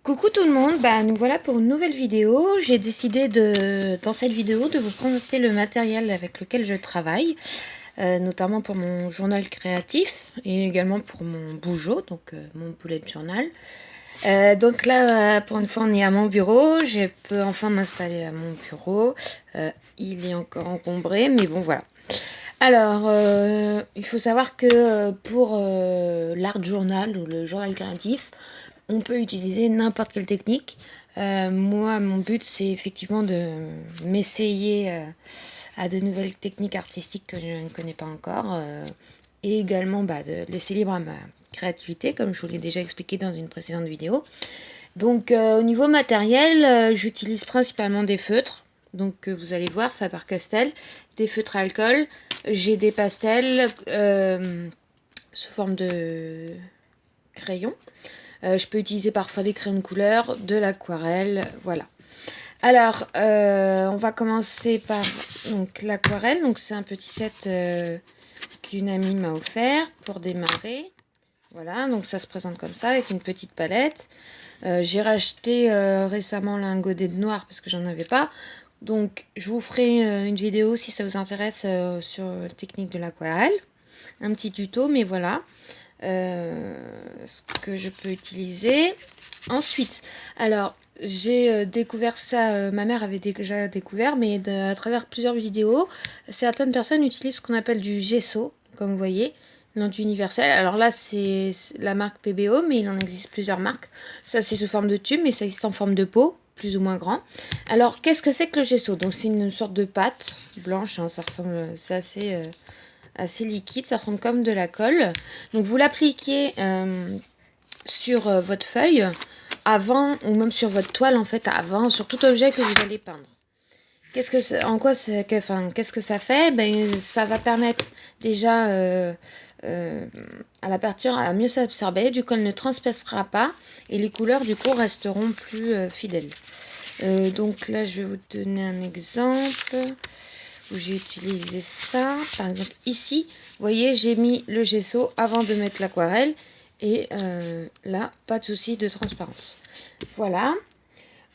Coucou tout le monde, nous voilà pour une nouvelle vidéo. J'ai décidé dans cette vidéo de vous présenter le matériel avec lequel je travaille, notamment pour mon journal créatif et également pour mon bougeot, donc mon bullet journal. Donc là, pour une fois, on est à mon bureau. Je peux enfin m'installer à mon bureau. Il est encore encombré, mais bon, voilà. Alors, il faut savoir que pour l'art journal ou le journal créatif, on peut utiliser n'importe quelle technique. Moi, mon but, c'est effectivement de m'essayer à de nouvelles techniques artistiques que je ne connais pas encore. Et également de laisser libre à ma créativité, comme je vous l'ai déjà expliqué dans une précédente vidéo. Donc, au niveau matériel, j'utilise principalement des feutres. Donc, vous allez voir, Faber-Castell, des feutres à alcool. J'ai des pastels sous forme de crayon. Je peux utiliser parfois des crayons de couleur, de l'aquarelle, voilà. Alors, on va commencer par l'aquarelle. Donc, c'est un petit set qu'une amie m'a offert pour démarrer. Voilà, donc ça se présente comme ça, avec une petite palette. J'ai racheté récemment un godet de noir parce que j'en avais pas. Donc, je vous ferai une vidéo si ça vous intéresse sur la technique de l'aquarelle. Un petit tuto, mais voilà. Ce que je peux utiliser. Ensuite, alors j'ai découvert ça, ma mère avait déjà découvert, mais à travers plusieurs vidéos, certaines personnes utilisent ce qu'on appelle du gesso, comme vous voyez, l'anti-universel. Alors là, c'est la marque PBO, mais il en existe plusieurs marques. Ça, c'est sous forme de tube, mais ça existe en forme de pot, plus ou moins grand. Alors, qu'est-ce que c'est que le gesso? Donc, c'est une sorte de pâte blanche, hein, ça ressemble, c'est assez liquide, ça forme comme de la colle. Donc vous l'appliquez sur votre feuille avant, ou même sur votre toile en fait avant, sur tout objet que vous allez peindre. Qu'est-ce que ça fait? Ça va permettre déjà à la peinture à mieux s'absorber, du coup elle ne transpercera pas et les couleurs du coup resteront plus fidèles. Donc là je vais vous donner un exemple où j'ai utilisé ça. Par exemple ici, vous voyez, j'ai mis le gesso avant de mettre l'aquarelle. Et là, pas de souci de transparence. Voilà.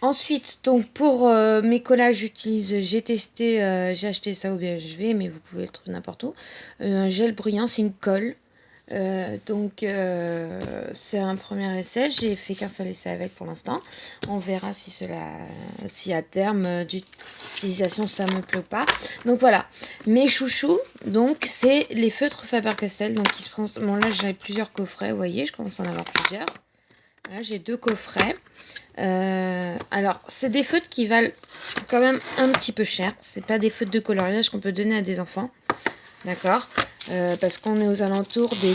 Ensuite, donc pour mes collages, j'ai acheté ça au BHV, mais vous pouvez le trouver n'importe où. Un gel bruyant, c'est une colle. C'est un premier essai. J'ai fait qu'un seul essai avec pour l'instant. On verra si à terme d'utilisation ça me plaît pas. Donc voilà, mes chouchous. Donc c'est les feutres Faber-Castell. Donc bon là j'ai plusieurs coffrets. Vous voyez, je commence à en avoir plusieurs. Là j'ai 2 coffrets. Alors c'est des feutres qui valent quand même un petit peu cher. C'est pas des feutres de coloriage qu'on peut donner à des enfants. D'accord, parce qu'on est aux alentours des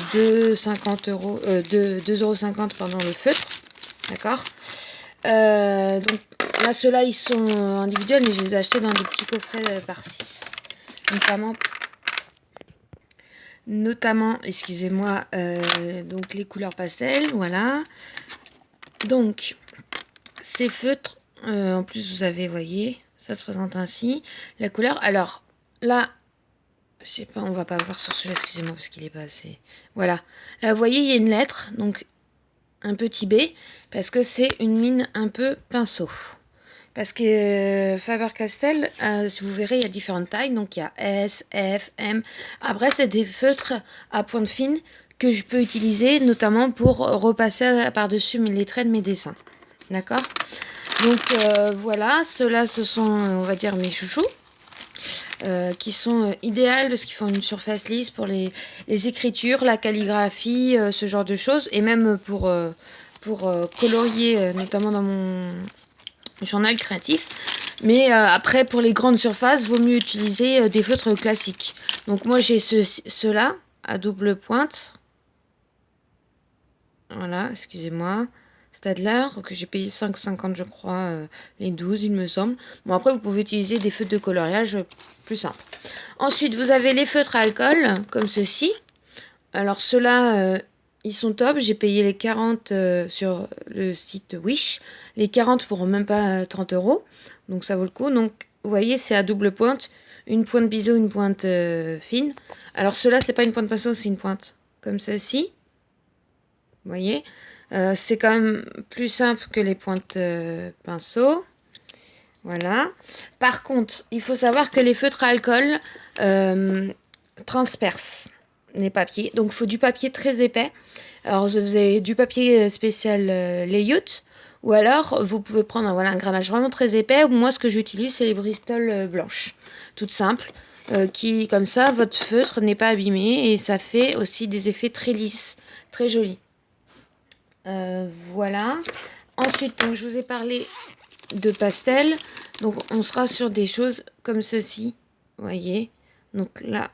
2,50 euros, 2,50 € pendant le feutre. D'accord. Donc là, ceux-là, ils sont individuels, mais je les ai achetés dans des petits coffrets par 6. Notamment, excusez-moi, donc les couleurs pastel, voilà. Donc, ces feutres, en plus, vous avez, voyez, ça se présente ainsi. La couleur, alors, là, je sais pas, on va pas voir sur celui-là, excusez-moi, parce qu'il est pas assez... Voilà. Là, vous voyez, il y a une lettre, donc un petit B, parce que c'est une ligne un peu pinceau. Parce que Faber-Castell, si vous verrez, il y a différentes tailles. Donc, il y a S, F, M. Après, c'est des feutres à pointe fine que je peux utiliser, notamment pour repasser par-dessus les traits de mes dessins. D'accord? Donc, voilà. Ceux-là, ce sont, on va dire, mes chouchous. Qui sont idéales parce qu'ils font une surface lisse pour les écritures, la calligraphie, ce genre de choses, et même pour colorier, notamment dans mon journal créatif. Mais après, pour les grandes surfaces, vaut mieux utiliser des feutres classiques. Donc moi, j'ai ceux-là à double pointe. Voilà, excusez-moi. Stadler, que j'ai payé 5,50 je crois, les 12 il me semble. Bon après vous pouvez utiliser des feutres de coloriage plus simples. Ensuite vous avez les feutres à alcool, comme ceci. Alors ceux-là, ils sont top, j'ai payé les 40 sur le site Wish. Les 40 pour même pas 30 €, donc ça vaut le coup. Donc vous voyez c'est à double pointe, une pointe biseau, une pointe fine. Alors ceux-là c'est pas une pointe pinceau, c'est une pointe comme ceci. Vous voyez. C'est quand même plus simple que les pointes pinceau. Voilà. Par contre, il faut savoir que les feutres à alcool transpercent les papiers. Donc, il faut du papier très épais. Alors, vous avez du papier spécial Layut. Ou alors, vous pouvez prendre voilà, un grammage vraiment très épais. Moi, ce que j'utilise, c'est les Bristol blanches. Toutes simples. Qui, comme ça, votre feutre n'est pas abîmé. Et ça fait aussi des effets très lisses. Très jolis. Voilà. Ensuite, donc, je vous ai parlé de pastel. Donc, on sera sur des choses comme ceci. Vous voyez. Donc là,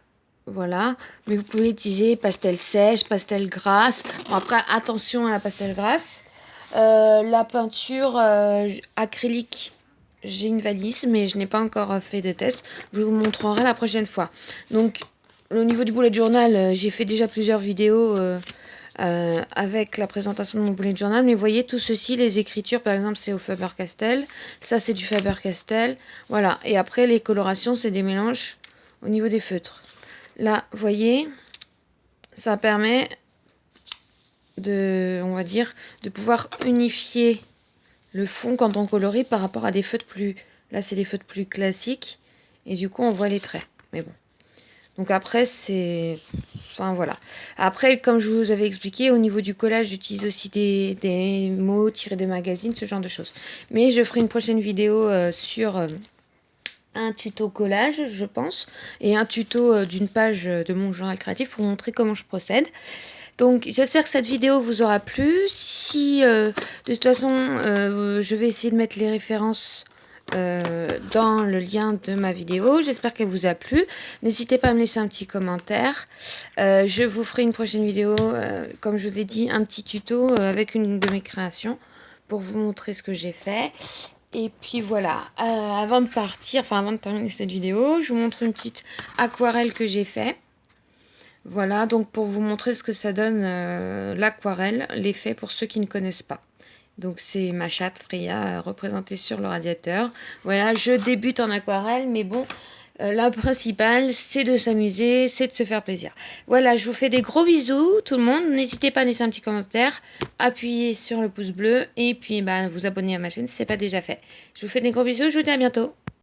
voilà. Mais vous pouvez utiliser pastel sèche, pastel grasse. Bon, après, attention à la pastel grasse. La peinture acrylique, j'ai une valise, mais je n'ai pas encore fait de test. Je vous montrerai la prochaine fois. Donc, au niveau du bullet journal, j'ai fait déjà plusieurs vidéos avec la présentation de mon bullet journal. Mais vous voyez, tout ceci, les écritures, par exemple, c'est au Faber-Castell. Ça, c'est du Faber-Castell. Voilà. Et après, les colorations, c'est des mélanges au niveau des feutres. Là, vous voyez, ça permet de, on va dire, de pouvoir unifier le fond quand on colorie par rapport à des feutres plus... Là, c'est des feutres plus classiques. Et du coup, on voit les traits. Mais bon. Donc après, c'est... Enfin, voilà. Après, comme je vous avais expliqué, au niveau du collage, j'utilise aussi des mots tirés des magazines, ce genre de choses. Mais je ferai une prochaine vidéo sur un tuto collage, je pense, et un tuto d'une page de mon journal créatif pour montrer comment je procède. Donc j'espère que cette vidéo vous aura plu. Si de toute façon je vais essayer de mettre les références dans le lien de ma vidéo. J'espère qu'elle vous a plu. N'hésitez pas à me laisser un petit commentaire. Je vous ferai une prochaine vidéo, comme je vous ai dit, un petit tuto avec une de mes créations pour vous montrer ce que j'ai fait. Et puis voilà, avant de partir, enfin avant de terminer cette vidéo, je vous montre une petite aquarelle que j'ai fait. Voilà, donc pour vous montrer ce que ça donne l'aquarelle, l'effet pour ceux qui ne connaissent pas. Donc c'est ma chatte Freya représentée sur le radiateur. Voilà, je débute en aquarelle, mais bon, la principale c'est de s'amuser, c'est de se faire plaisir. Voilà, je vous fais des gros bisous tout le monde. N'hésitez pas à laisser un petit commentaire, appuyez sur le pouce bleu et puis vous abonner à ma chaîne si ce n'est pas déjà fait. Je vous fais des gros bisous, je vous dis à bientôt.